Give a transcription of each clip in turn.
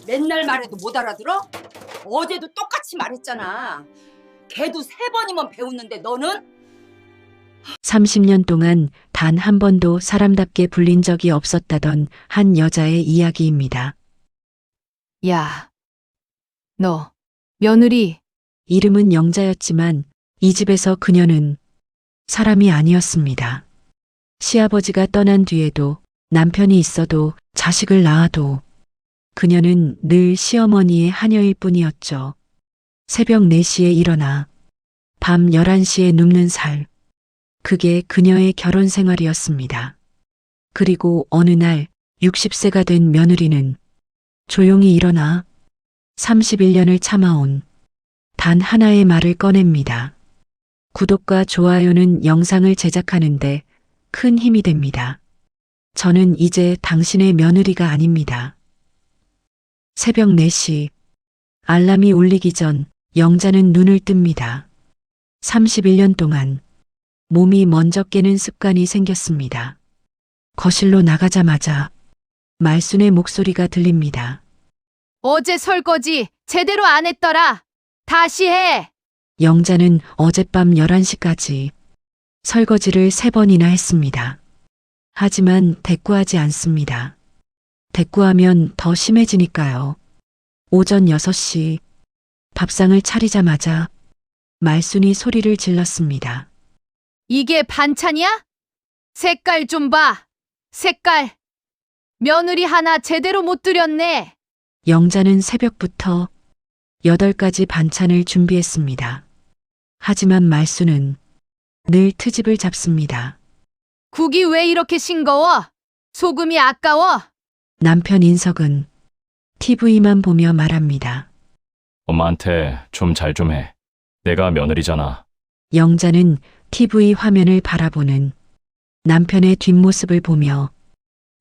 맨날 말해도 못 알아들어? 어제도 똑같이 말했잖아. 걔도 3번이면 배웠는데 너는? 30년 동안 단 한 번도 사람답게 불린 적이 없었다던 한 여자의 이야기입니다. 야, 너 며느리 이름은 영자였지만 이 집에서 그녀는 사람이 아니었습니다. 시아버지가 떠난 뒤에도 남편이 있어도 자식을 낳아도 그녀는 늘 시어머니의 하녀일 뿐이었죠. 새벽 4시에 일어나 밤 11시에 눕는 살. 그게 그녀의 결혼 생활이었습니다. 그리고 어느 날 60세가 된 며느리는 조용히 일어나 31년을 참아온 단 하나의 말을 꺼냅니다. 구독과 좋아요는 영상을 제작하는데 큰 힘이 됩니다. 저는 이제 당신의 며느리가 아닙니다. 새벽 4시 알람이 울리기 전 영자는 눈을 뜹니다. 31년 동안 몸이 먼저 깨는 습관이 생겼습니다. 거실로 나가자마자 말순의 목소리가 들립니다. 어제 설거지 제대로 안 했더라. 다시 해. 영자는 어젯밤 11시까지 설거지를 3번이나 했습니다. 하지만 대꾸하지 않습니다. 대꾸하면 더 심해지니까요. 오전 6시 밥상을 차리자마자 말순이 소리를 질렀습니다. 이게 반찬이야? 색깔 좀 봐. 색깔. 며느리 하나 제대로 못 들였네. 영자는 새벽부터 8가지 반찬을 준비했습니다. 하지만 말순은 늘 트집을 잡습니다. 국이 왜 이렇게 싱거워? 소금이 아까워? 남편 인석은 TV만 보며 말합니다. 엄마한테 좀 잘 좀 해. 내가 며느리잖아. 영자는 TV 화면을 바라보는 남편의 뒷모습을 보며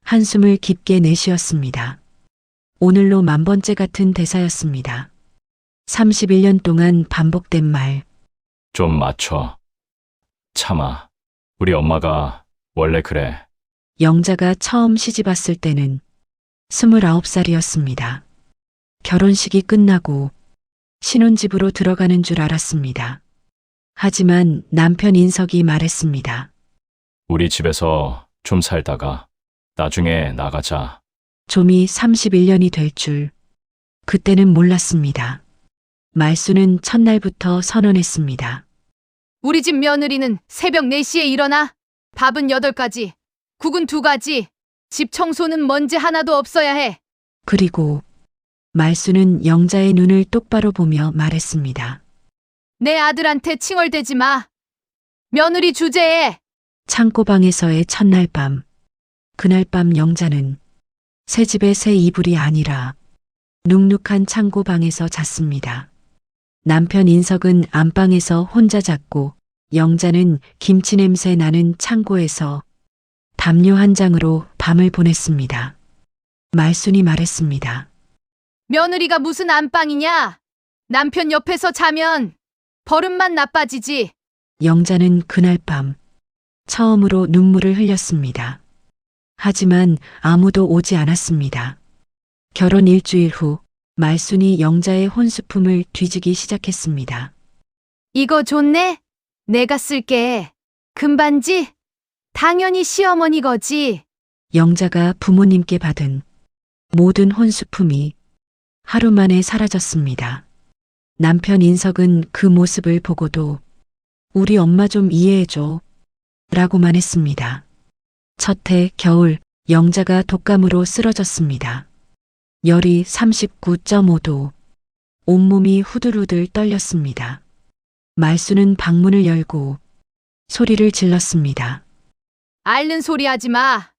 한숨을 깊게 내쉬었습니다. 오늘로 10,000번째 같은 대사였습니다. 31년 동안 반복된 말. 좀 맞춰. 참아. 우리 엄마가 원래 그래. 영자가 처음 시집 왔을 때는 29살이었습니다. 결혼식이 끝나고 신혼집으로 들어가는 줄 알았습니다. 하지만 남편 인석이 말했습니다. 우리 집에서 좀 살다가 나중에 나가자. 좀이 31년이 될 줄 그때는 몰랐습니다. 말수는 첫날부터 선언했습니다. 우리 집 며느리는 새벽 4시에 일어나. 밥은 8가지. 국은 2가지. 집 청소는 먼지 하나도 없어야 해. 그리고 말수는 영자의 눈을 똑바로 보며 말했습니다. 내 아들한테 칭얼대지 마. 며느리 주제에. 창고방에서의 첫날 밤. 그날 밤 영자는 새 집의 새 이불이 아니라 눅눅한 창고방에서 잤습니다. 남편 인석은 안방에서 혼자 잤고 영자는 김치 냄새 나는 창고에서 담요 한 장으로 밤을 보냈습니다. 말순이 말했습니다. 며느리가 무슨 안방이냐? 남편 옆에서 자면 버릇만 나빠지지. 영자는 그날 밤 처음으로 눈물을 흘렸습니다. 하지만 아무도 오지 않았습니다. 결혼 일주일 후 말순이 영자의 혼수품을 뒤지기 시작했습니다. 이거 좋네? 내가 쓸게. 금반지? 당연히 시어머니 거지. 영자가 부모님께 받은 모든 혼수품이 하루 만에 사라졌습니다. 남편 인석은 그 모습을 보고도 우리 엄마 좀 이해해줘 라고만 했습니다. 첫해 겨울 영자가 독감으로 쓰러졌습니다. 열이 39.5도, 온몸이 후들후들 떨렸습니다. 말수는 방문을 열고 소리를 질렀습니다. 앓는 소리 하지 마.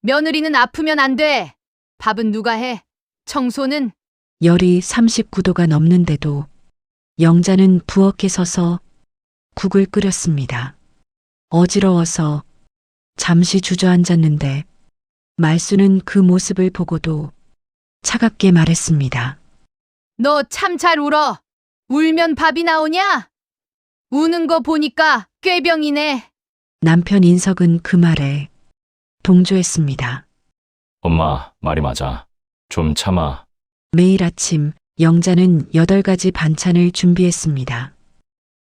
며느리는 아프면 안 돼. 밥은 누가 해? 청소는? 열이 39도가 넘는데도 영자는 부엌에 서서 국을 끓였습니다. 어지러워서 잠시 주저앉았는데 말수는 그 모습을 보고도 차갑게 말했습니다. 너 참 잘 울어. 울면 밥이 나오냐? 우는 거 보니까 꾀병이네. 남편 인석은 그 말에 동조했습니다. 엄마, 말이 맞아. 좀 참아. 매일 아침 영자는 8가지 반찬을 준비했습니다.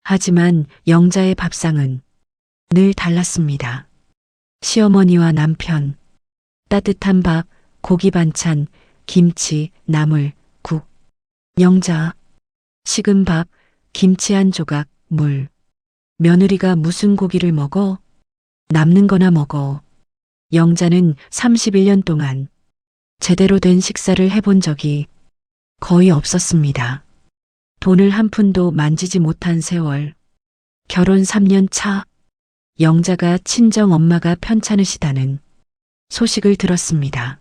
하지만 영자의 밥상은 늘 달랐습니다. 시어머니와 남편, 따뜻한 밥, 고기 반찬, 김치, 나물, 국. 영자, 식은 밥, 김치 한 조각, 물. 며느리가 무슨 고기를 먹어? 남는 거나 먹어. 영자는 31년 동안 제대로 된 식사를 해본 적이 거의 없었습니다. 돈을 한 푼도 만지지 못한 세월. 결혼 3년 차, 영자가 친정 엄마가 편찮으시다는 소식을 들었습니다.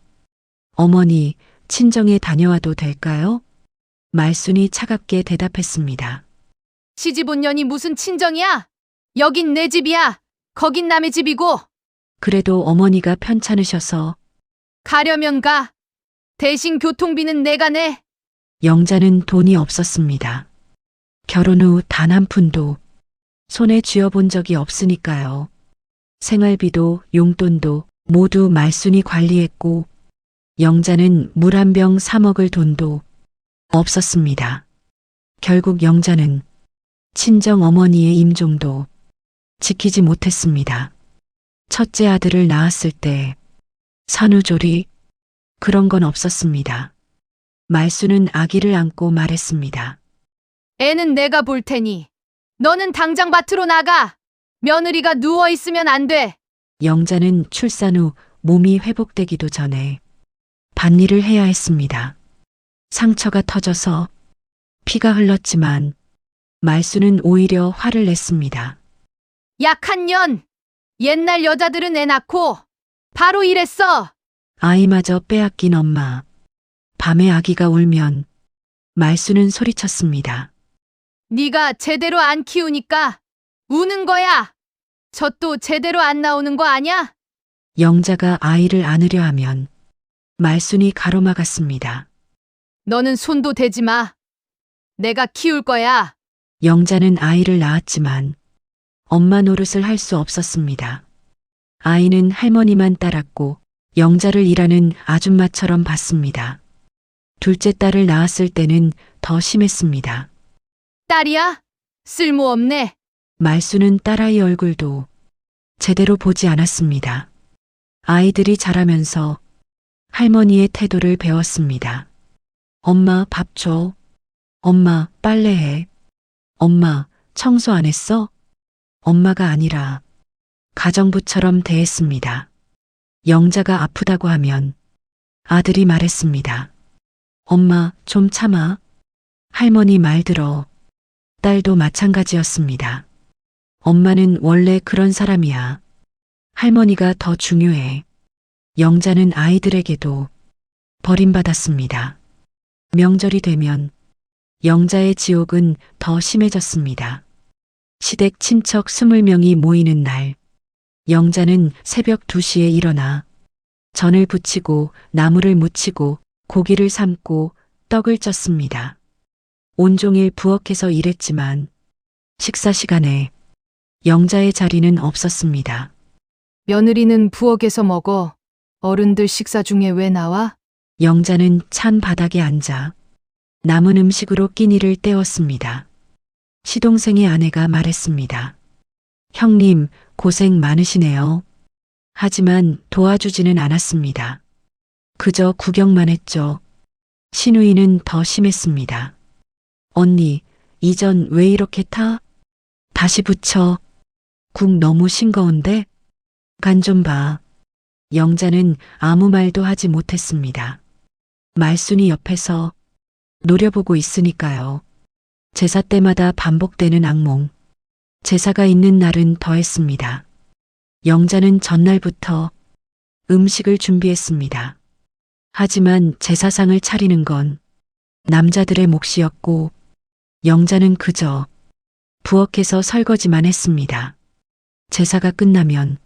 어머니, 친정에 다녀와도 될까요? 말순이 차갑게 대답했습니다. 시집 온 년이 무슨 친정이야? 여긴 내 집이야. 거긴 남의 집이고. 그래도 어머니가 편찮으셔서 가려면 가. 대신 교통비는 내가 내. 영자는 돈이 없었습니다. 결혼 후 단 한 푼도 손에 쥐어본 적이 없으니까요. 생활비도 용돈도 모두 말순이 관리했고 영자는 물 한 병 사 먹을 돈도 없었습니다. 결국 영자는 친정 어머니의 임종도 지키지 못했습니다. 첫째 아들을 낳았을 때 산후조리 그런 건 없었습니다. 말순은 아기를 안고 말했습니다. 애는 내가 볼 테니. 너는 당장 밭으로 나가. 며느리가 누워 있으면 안 돼. 영자는 출산 후 몸이 회복되기도 전에 밭일을 해야 했습니다. 상처가 터져서 피가 흘렀지만 말순은 오히려 화를 냈습니다. 약한 년. 옛날 여자들은 애 낳고 바로 일했어. 아이마저 빼앗긴 엄마. 밤에 아기가 울면 말순은 소리쳤습니다. 네가 제대로 안 키우니까 우는 거야. 젖도 제대로 안 나오는 거 아냐? 영자가 아이를 안으려 하면 말순이 가로막았습니다. 너는 손도 대지 마. 내가 키울 거야. 영자는 아이를 낳았지만 엄마 노릇을 할 수 없었습니다. 아이는 할머니만 따랐고 영자를 일하는 아줌마처럼 봤습니다. 둘째 딸을 낳았을 때는 더 심했습니다. 딸이야? 쓸모없네. 말순은 딸아이 얼굴도 제대로 보지 않았습니다. 아이들이 자라면서 할머니의 태도를 배웠습니다. 엄마 밥 줘. 엄마 빨래해. 엄마 청소 안 했어? 엄마가 아니라 가정부처럼 대했습니다. 영자가 아프다고 하면 아들이 말했습니다. 엄마 좀 참아. 할머니 말 들어. 딸도 마찬가지였습니다. 엄마는 원래 그런 사람이야. 할머니가 더 중요해. 영자는 아이들에게도 버림받았습니다. 명절이 되면 영자의 지옥은 더 심해졌습니다. 시댁 친척 20명이 모이는 날, 영자는 새벽 2시에 일어나 전을 부치고 나물을 무치고 고기를 삶고 떡을 쪘습니다. 온종일 부엌에서 일했지만 식사 시간에 영자의 자리는 없었습니다. 며느리는 부엌에서 먹어. 어른들 식사 중에 왜 나와? 영자는 찬 바닥에 앉아 남은 음식으로 끼니를 때웠습니다. 시동생의 아내가 말했습니다. 형님, 고생 많으시네요. 하지만 도와주지는 않았습니다. 그저 구경만 했죠. 신우이는 더 심했습니다. 언니, 이전 왜 이렇게 타? 다시 붙여. 국 너무 싱거운데? 간 좀 봐. 영자는 아무 말도 하지 못했습니다. 말순이 옆에서 노려보고 있으니까요. 제사 때마다 반복되는 악몽. 제사가 있는 날은 더했습니다. 영자는 전날부터 음식을 준비했습니다. 하지만 제사상을 차리는 건 남자들의 몫이었고 영자는 그저 부엌에서 설거지만 했습니다. 제사가 끝나면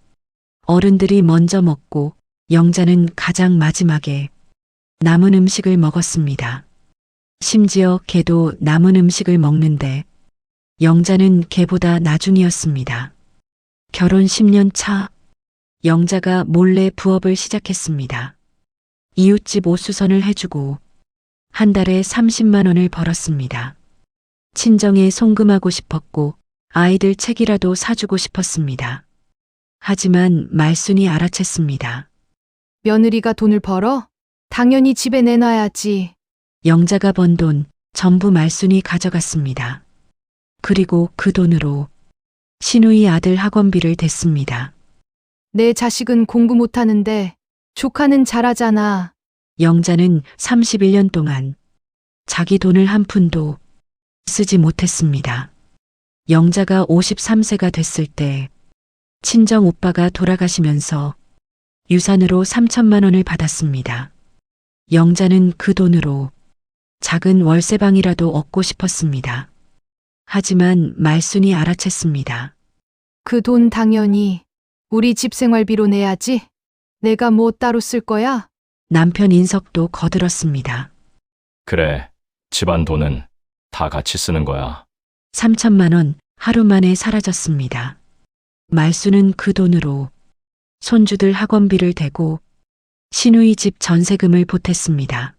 어른들이 먼저 먹고 영자는 가장 마지막에 남은 음식을 먹었습니다. 심지어 개도 남은 음식을 먹는데 영자는 개보다 나중이었습니다. 결혼 10년 차, 영자가 몰래 부업을 시작했습니다. 이웃집 옷수선을 해주고 한 달에 30만 원을 벌었습니다. 친정에 송금하고 싶었고 아이들 책이라도 사주고 싶었습니다. 하지만 말순이 알아챘습니다. 며느리가 돈을 벌어? 당연히 집에 내놔야지. 영자가 번 돈 전부 말순이 가져갔습니다. 그리고 그 돈으로 신우이 아들 학원비를 댔습니다. 내 자식은 공부 못하는데 조카는 잘하잖아. 영자는 31년 동안 자기 돈을 한 푼도 쓰지 못했습니다. 영자가 53세가 됐을 때 친정 오빠가 돌아가시면서 유산으로 3천만 원을 받았습니다. 영자는 그 돈으로 작은 월세방이라도 얻고 싶었습니다. 하지만 말순이 알아챘습니다. 그 돈 당연히 우리 집 생활비로 내야지. 내가 뭐 따로 쓸 거야? 남편 인석도 거들었습니다. 그래, 집안 돈은 다 같이 쓰는 거야. 3천만 원 하루 만에 사라졌습니다. 말순은 그 돈으로 손주들 학원비를 대고 신우이 집 전세금을 보탰습니다.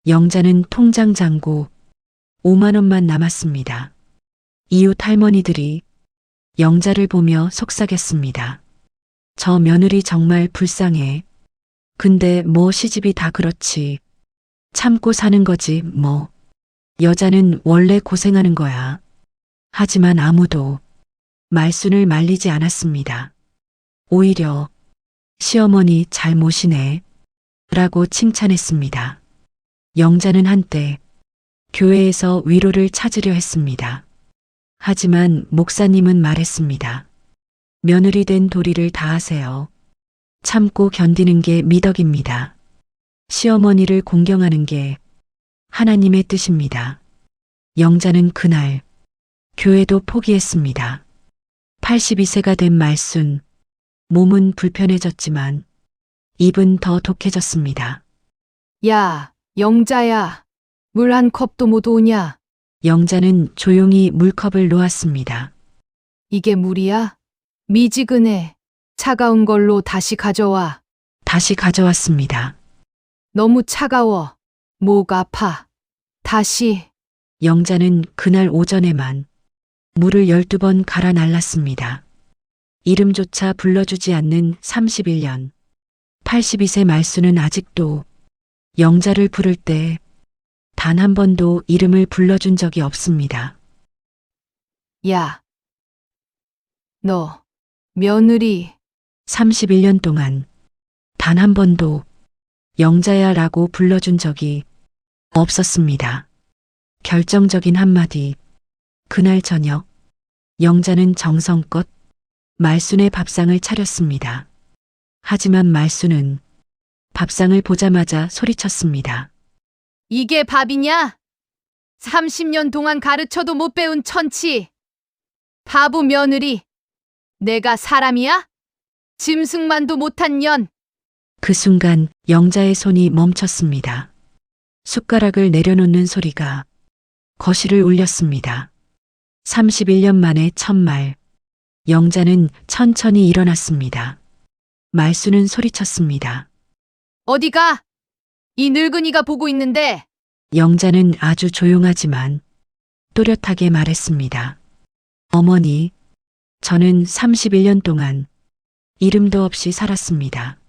영자는 통장 잔고 5만 원만 남았습니다. 이웃 할머니들이 영자를 보며 속삭였습니다. 저 며느리 정말 불쌍해. 근데 뭐 시집이 다 그렇지. 참고 사는 거지 뭐. 여자는 원래 고생하는 거야. 하지만 아무도 말순을 말리지 않았습니다. 오히려 시어머니 잘 모시네 라고 칭찬했습니다. 영자는 한때 교회에서 위로를 찾으려 했습니다. 하지만 목사님은 말했습니다. 며느리 된 도리를 다하세요. 참고 견디는 게 미덕입니다. 시어머니를 공경하는 게 하나님의 뜻입니다. 영자는 그날 교회도 포기했습니다. 82세가 된 말순, 몸은 불편해졌지만 입은 더 독해졌습니다. 야, 영자야. 물 한 컵도 못 오냐? 영자는 조용히 물컵을 놓았습니다. 이게 물이야? 미지근해. 차가운 걸로 다시 가져와. 다시 가져왔습니다. 너무 차가워. 목 아파. 다시. 영자는 그날 오전에만 물을 12번 갈아 날랐습니다. 이름조차 불러주지 않는 31년. 82세 말순은 아직도 영자를 부를 때 단 한 번도 이름을 불러준 적이 없습니다. 야. 너, 며느리. 31년 동안 단 한 번도 영자야라고 불러준 적이 없었습니다. 결정적인 한마디. 그날 저녁 영자는 정성껏 말순의 밥상을 차렸습니다. 하지만 말순은 밥상을 보자마자 소리쳤습니다. 이게 밥이냐? 30년 동안 가르쳐도 못 배운 천치. 바보 며느리. 내가 사람이야? 짐승만도 못한 년. 그 순간 영자의 손이 멈췄습니다. 숟가락을 내려놓는 소리가 거실을 울렸습니다. 31년 만에 첫말. 영자는 천천히 일어났습니다. 말순은 소리쳤습니다. 어디가? 이 늙은이가 보고 있는데. 영자는 아주 조용하지만 또렷하게 말했습니다. 어머니, 저는 31년 동안 이름도 없이 살았습니다.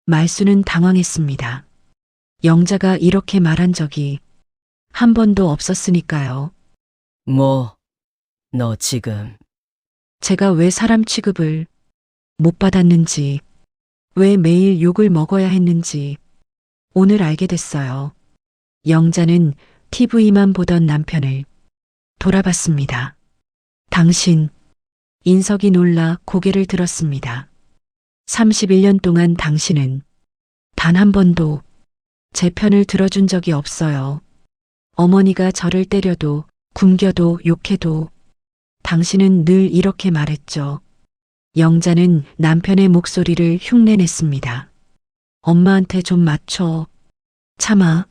말순은 당황했습니다. 영자가 이렇게 말한 적이 한 번도 없었으니까요. 뭐, 너 지금 제가 왜 사람 취급을 못 받았는지, 왜 매일 욕을 먹어야 했는지 오늘 알게 됐어요. 영자는 TV만 보던 남편을 돌아봤습니다. 당신, 인석이 놀라 고개를 들었습니다. 31년 동안 당신은 단 한 번도 제 편을 들어준 적이 없어요. 어머니가 저를 때려도 굶겨도 욕해도 당신은 늘 이렇게 말했죠. 영자는 남편의 목소리를 흉내냈습니다. 엄마한테 좀 맞춰. 참아.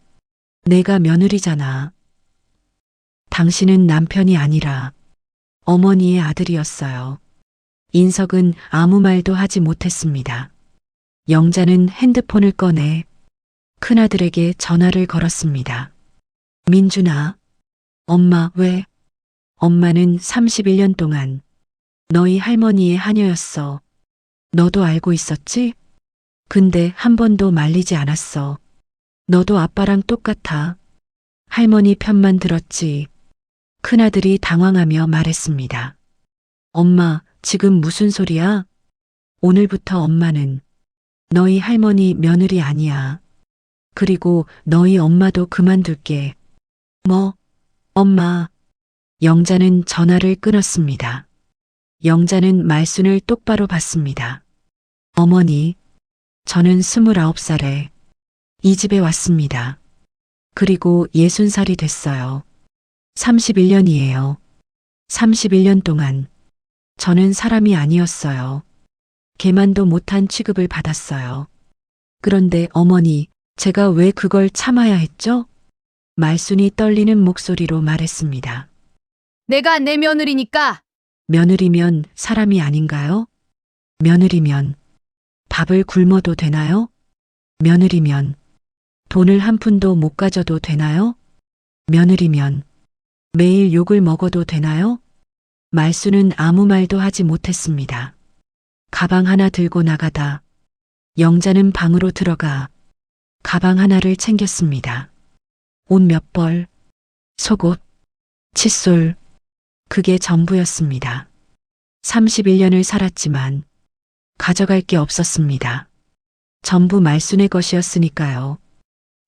내가 며느리잖아. 당신은 남편이 아니라 어머니의 아들이었어요. 인석은 아무 말도 하지 못했습니다. 영자는 핸드폰을 꺼내 큰아들에게 전화를 걸었습니다. 민준아, 엄마 왜? 엄마는 31년 동안 너희 할머니의 하녀였어. 너도 알고 있었지? 근데 한 번도 말리지 않았어. 너도 아빠랑 똑같아. 할머니 편만 들었지. 큰아들이 당황하며 말했습니다. 엄마, 지금 무슨 소리야? 오늘부터 엄마는 너희 할머니 며느리 아니야. 그리고 너희 엄마도 그만둘게. 뭐? 엄마. 영자는 전화를 끊었습니다. 영자는 말순을 똑바로 봤습니다. 어머니, 저는 29살에 이 집에 왔습니다. 그리고 60살이 됐어요. 31년이에요. 31년 동안 저는 사람이 아니었어요. 개만도 못한 취급을 받았어요. 그런데 어머니, 제가 왜 그걸 참아야 했죠? 말순이 떨리는 목소리로 말했습니다. 내가 내 며느리니까. 며느리면 사람이 아닌가요? 며느리면 밥을 굶어도 되나요? 며느리면 돈을 한 푼도 못 가져도 되나요? 며느리면 매일 욕을 먹어도 되나요? 말순은 아무 말도 하지 못했습니다. 가방 하나 들고 나가다 영자는 방으로 들어가 가방 하나를 챙겼습니다. 옷 몇 벌, 속옷, 칫솔, 그게 전부였습니다. 31년을 살았지만 가져갈 게 없었습니다. 전부 말순의 것이었으니까요.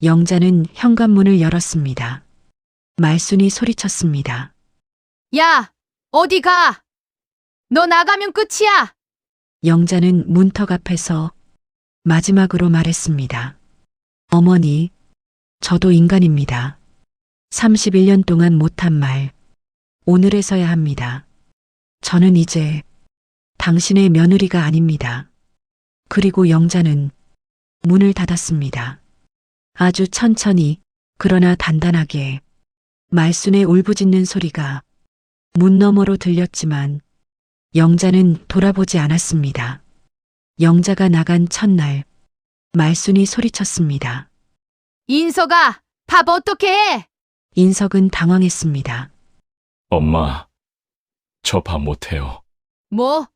영자는 현관문을 열었습니다. 말순이 소리쳤습니다. 야, 어디 가? 너 나가면 끝이야. 영자는 문턱 앞에서 마지막으로 말했습니다. 어머니, 저도 인간입니다. 31년 동안 못한 말, 오늘에서야 합니다. 저는 이제 당신의 며느리가 아닙니다. 그리고 영자는 문을 닫았습니다. 아주 천천히, 그러나 단단하게 말순의 울부짖는 소리가 문 너머로 들렸지만 영자는 돌아보지 않았습니다. 영자가 나간 첫날, 말순이 소리쳤습니다. 인서가 밥 어떻게 해? 인석은 당황했습니다. 엄마, 저 밥 못해요. 뭐?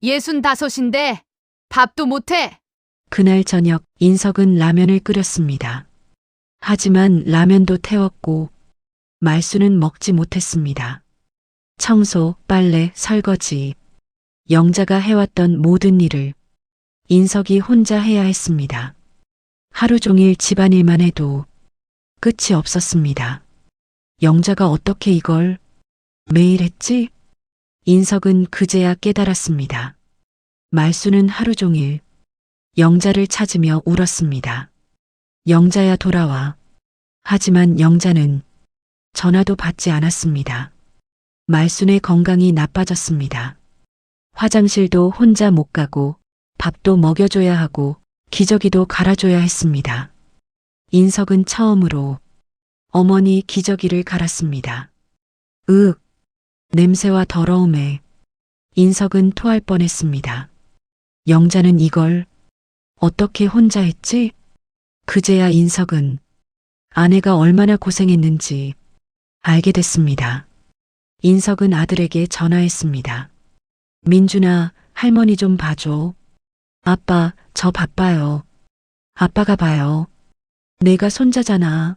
65인데 밥도 못해? 그날 저녁 인석은 라면을 끓였습니다. 하지만 라면도 태웠고 말순은 먹지 못했습니다. 청소, 빨래, 설거지, 영자가 해왔던 모든 일을 인석이 혼자 해야 했습니다. 하루 종일 집안일만 해도 끝이 없었습니다. 영자가 어떻게 이걸 매일 했지? 인석은 그제야 깨달았습니다. 말순은 하루 종일 영자를 찾으며 울었습니다. 영자야 돌아와. 하지만 영자는 전화도 받지 않았습니다. 말순의 건강이 나빠졌습니다. 화장실도 혼자 못 가고 밥도 먹여줘야 하고 기저귀도 갈아줘야 했습니다. 인석은 처음으로 어머니 기저귀를 갈았습니다. 냄새와 더러움에 인석은 토할 뻔했습니다. 영자는 이걸 어떻게 혼자 했지? 그제야 인석은 아내가 얼마나 고생했는지 알게 됐습니다. 인석은 아들에게 전화했습니다. 민준아, 할머니 좀 봐줘. 아빠, 저 바빠요. 아빠가 봐요. 내가 손자잖아.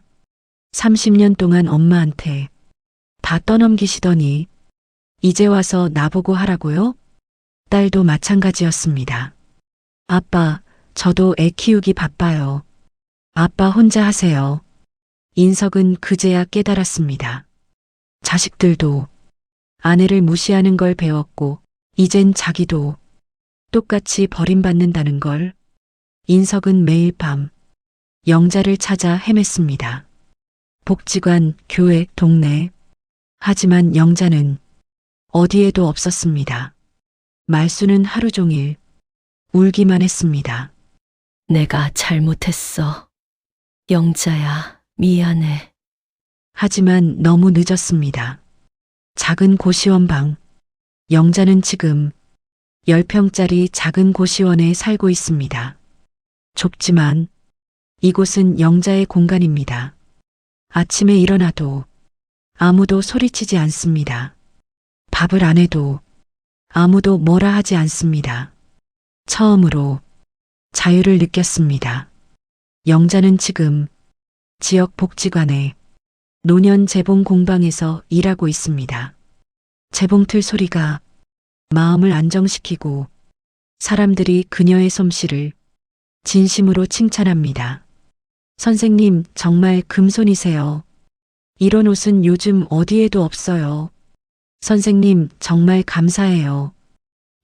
30년 동안 엄마한테 다 떠넘기시더니 이제 와서 나보고 하라고요? 딸도 마찬가지였습니다. 아빠, 저도 애 키우기 바빠요. 아빠 혼자 하세요. 인석은 그제야 깨달았습니다. 자식들도 아내를 무시하는 걸 배웠고 이젠 자기도 똑같이 버림받는다는 걸. 인석은 매일 밤 영자를 찾아 헤맸습니다. 복지관, 교회, 동네. 하지만 영자는 어디에도 없었습니다. 말순은 하루 종일 울기만 했습니다. 내가 잘못했어. 영자야, 미안해. 하지만 너무 늦었습니다. 작은 고시원 방. 영자는 지금 10평짜리 작은 고시원에 살고 있습니다. 좁지만 이곳은 영자의 공간입니다. 아침에 일어나도 아무도 소리치지 않습니다. 밥을 안 해도 아무도 뭐라 하지 않습니다. 처음으로 자유를 느꼈습니다. 영자는 지금 지역 복지관의 노년 재봉 공방에서 일하고 있습니다. 재봉틀 소리가 마음을 안정시키고 사람들이 그녀의 솜씨를 진심으로 칭찬합니다. 선생님, 정말 금손이세요. 이런 옷은 요즘 어디에도 없어요. 선생님, 정말 감사해요.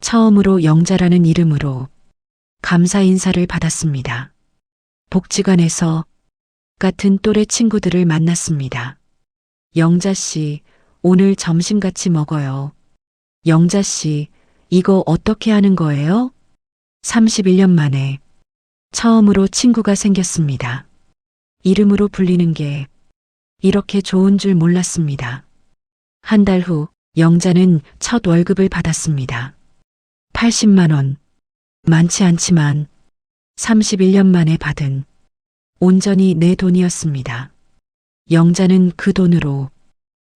처음으로 영자라는 이름으로 감사 인사를 받았습니다. 복지관에서 같은 또래 친구들을 만났습니다. 영자 씨, 오늘 점심 같이 먹어요. 영자 씨, 이거 어떻게 하는 거예요? 31년 만에 처음으로 친구가 생겼습니다. 이름으로 불리는 게 이렇게 좋은 줄 몰랐습니다. 한 달 후 영자는 첫 월급을 받았습니다. 80만 원. 많지 않지만 31년 만에 받은 온전히 내 돈이었습니다. 영자는 그 돈으로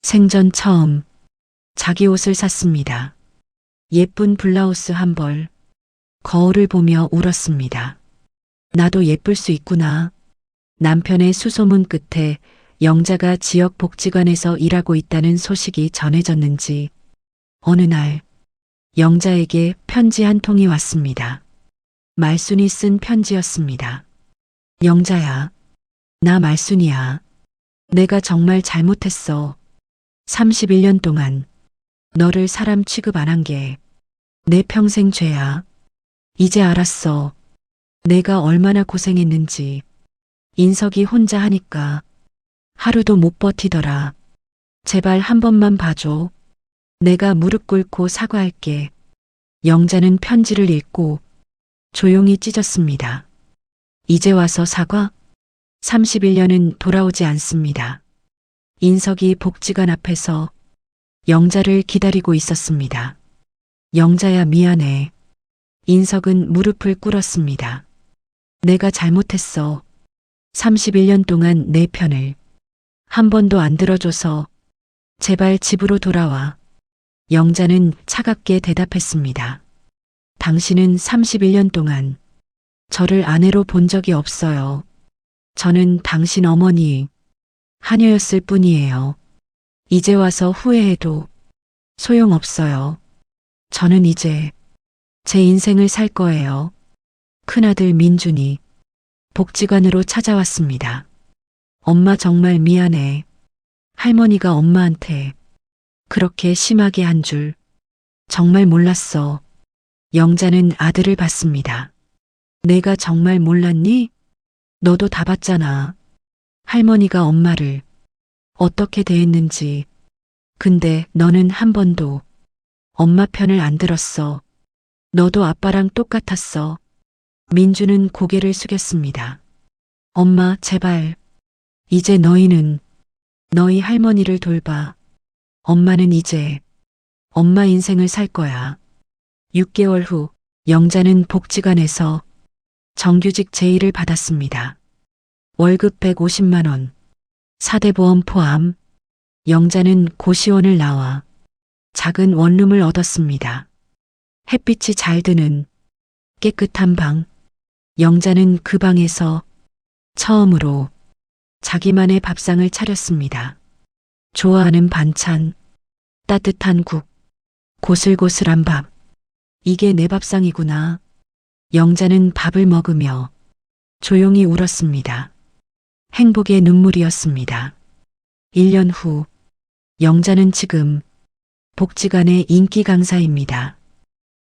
생전 처음 자기 옷을 샀습니다. 예쁜 블라우스 한 벌, 거울을 보며 울었습니다. 나도 예쁠 수 있구나. 남편의 수소문 끝에 영자가 지역 복지관에서 일하고 있다는 소식이 전해졌는지 어느 날 영자에게 편지 한 통이 왔습니다. 말순이 쓴 편지였습니다. 영자야, 나 말순이야. 내가 정말 잘못했어. 31년 동안 너를 사람 취급 안 한 게 내 평생 죄야. 이제 알았어. 내가 얼마나 고생했는지. 인석이 혼자 하니까 하루도 못 버티더라. 제발 한 번만 봐줘. 내가 무릎 꿇고 사과할게. 영자는 편지를 읽고 조용히 찢었습니다. 이제 와서 사과? 31년은 돌아오지 않습니다. 인석이 복지관 앞에서 영자를 기다리고 있었습니다. 영자야, 미안해. 인석은 무릎을 꿇었습니다. 내가 잘못했어. 31년 동안 내 편을 한 번도 안 들어줘서 제발 집으로 돌아와. 영자는 차갑게 대답했습니다. 당신은 31년 동안 저를 아내로 본 적이 없어요. 저는 당신 어머니 하녀였을 뿐이에요. 이제 와서 후회해도 소용없어요. 저는 이제 제 인생을 살 거예요. 큰아들 민준이 복지관으로 찾아왔습니다. 엄마 정말 미안해. 할머니가 엄마한테 그렇게 심하게 한 줄 정말 몰랐어. 영자는 아들을 봤습니다. 내가 정말 몰랐니? 너도 다 봤잖아. 할머니가 엄마를 어떻게 대했는지. 근데 너는 한 번도 엄마 편을 안 들었어. 너도 아빠랑 똑같았어. 민주는 고개를 숙였습니다. 엄마, 제발. 이제 너희는 너희 할머니를 돌봐. 엄마는 이제 엄마 인생을 살 거야. 6개월 후 영자는 복지관에서 정규직 제의를 받았습니다. 월급 150만 원, 4대 보험 포함. 영자는 고시원을 나와 작은 원룸을 얻었습니다. 햇빛이 잘 드는 깨끗한 방. 영자는 그 방에서 처음으로 자기만의 밥상을 차렸습니다. 좋아하는 반찬, 따뜻한 국, 고슬고슬한 밥. 이게 내 밥상이구나. 영자는 밥을 먹으며 조용히 울었습니다. 행복의 눈물이었습니다. 1년 후 영자는 지금 복지관의 인기 강사입니다.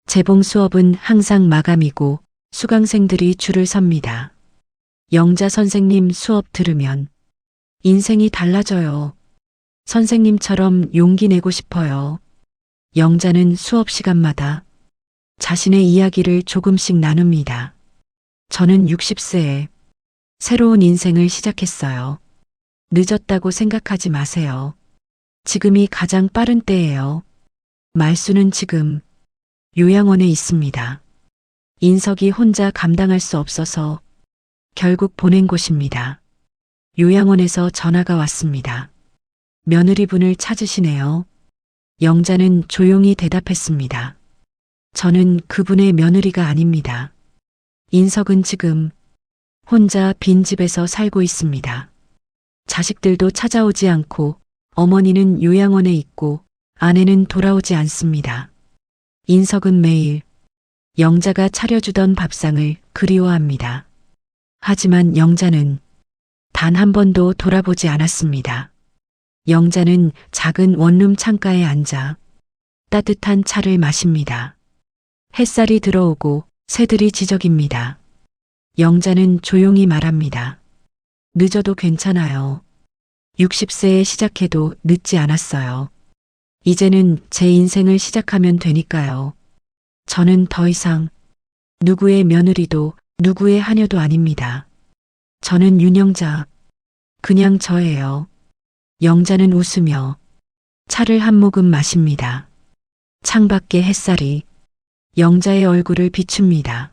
재봉 수업은 항상 마감이고 수강생들이 줄을 섭니다. 영자 선생님 수업 들으면 인생이 달라져요. 선생님처럼 용기 내고 싶어요. 영자는 수업 시간마다 자신의 이야기를 조금씩 나눕니다. 저는 60세에 새로운 인생을 시작했어요. 늦었다고 생각하지 마세요. 지금이 가장 빠른 때예요. 말수는 지금 요양원에 있습니다. 인석이 혼자 감당할 수 없어서 결국 보낸 곳입니다. 요양원에서 전화가 왔습니다. 며느리분을 찾으시네요. 영자는 조용히 대답했습니다. 저는 그분의 며느리가 아닙니다. 인석은 지금 혼자 빈집에서 살고 있습니다. 자식들도 찾아오지 않고 어머니는 요양원에 있고 아내는 돌아오지 않습니다. 인석은 매일 영자가 차려주던 밥상을 그리워합니다. 하지만 영자는 단 한 번도 돌아보지 않았습니다. 영자는 작은 원룸 창가에 앉아 따뜻한 차를 마십니다. 햇살이 들어오고 새들이 지저깁니다. 영자는 조용히 말합니다. 늦어도 괜찮아요. 60세에 시작해도 늦지 않았어요. 이제는 제 인생을 시작하면 되니까요. 저는 더 이상 누구의 며느리도 누구의 하녀도 아닙니다. 저는 윤영자, 그냥 저예요. 영자는 웃으며 차를 한 모금 마십니다. 창밖의 햇살이 영자의 얼굴을 비춥니다.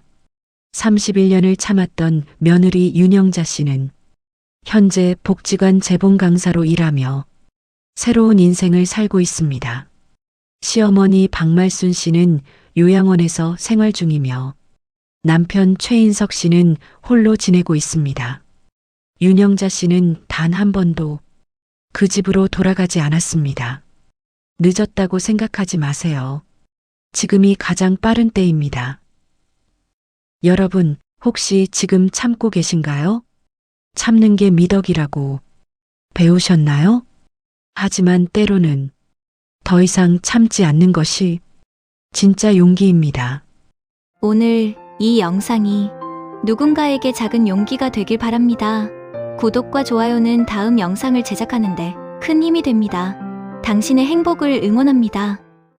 31년을 참았던 며느리 윤영자 씨는 현재 복지관 재봉 강사로 일하며 새로운 인생을 살고 있습니다. 시어머니 박말순 씨는 요양원에서 생활 중이며 남편 최인석 씨는 홀로 지내고 있습니다. 윤영자 씨는 단 한 번도 그 집으로 돌아가지 않았습니다. 늦었다고 생각하지 마세요. 지금이 가장 빠른 때입니다. 여러분, 혹시 지금 참고 계신가요? 참는 게 미덕이라고 배우셨나요? 하지만 때로는 더 이상 참지 않는 것이 진짜 용기입니다. 오늘 이 영상이 누군가에게 작은 용기가 되길 바랍니다. 구독과 좋아요는 다음 영상을 제작하는데 큰 힘이 됩니다. 당신의 행복을 응원합니다.